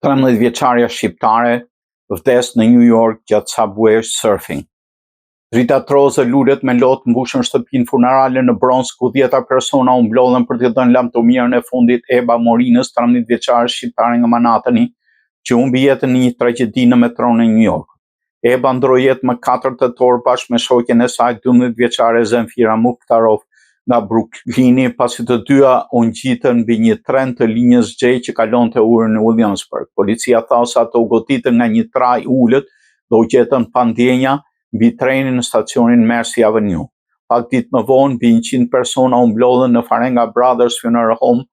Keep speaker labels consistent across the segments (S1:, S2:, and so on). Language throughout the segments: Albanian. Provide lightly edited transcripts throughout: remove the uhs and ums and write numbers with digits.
S1: 13 vjeçaria shqiptare vdes në New York gjatë Subway surfing. Drita Troze lulet me lotë mbushën shtëpinë funerale në Bronx ku 10 persona u mblodhen për t'i dhënë lamtomirën e fundit Eba Morinës, 13 vjeçare shqiptare nga Manhattani, që humbi jetën në një tragjedi në metron e New York. Eba ndroi jetë më 4 tetor bashkë me shoqen e saj 12 vjeçare Zemfira Mukhtarov nga Brooklyni, pasi të dyja u ngjitën mbi një tren të linjës J që kalonte urën në Williamsburg. Policia tha se ato u goditën nga një traj ulët dhe u gjetën pa ndjenja mbi trenin në stacionin Mercy Avenue. Pak ditë më vonë, mbi 100 persona u mblodhen në Farenga Brothers Funeral Home,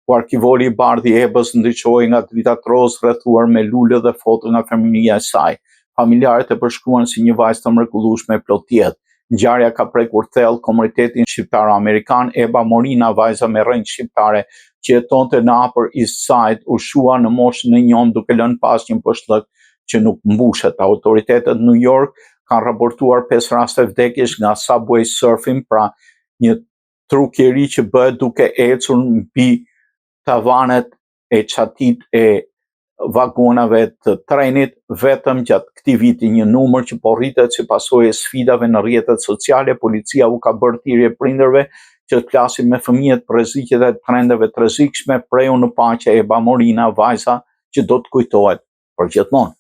S1: ku arkivori i bardhi i Ebës ndriçoi nga Drita Troze rrethuar me lule dhe foto nga familja e saj. Familjarët e përshkruan si një vajzë të mrekullueshme e plot jetë. Ngjarja ka prekur thellë komunitetin shqiptaro-amerikan. Eba Morina, vajza me rrënjë shqiptare që jetonte në Upper East Side, u shua në moshën e njom duke lënë pas një poshtllëk që nuk mbushet. Autoritetet në New York kanë raportuar 5 raste vdekjesh nga Subway surfing, pra një truk i ri që bëhet duke ecur mbi tavanet e çatit e vagonave të trenit. Vetëm gjatë këtij viti një numër që po rritet si pasojë e sfidave në rrjetet sociale. Policia u ka bërë thirrje prindërve që të flasin me fëmijët për rreziqet e trendeve të rrezikshme. Preju në paqe Eba Morina, vajza që do të kujtohet për gjithmonë.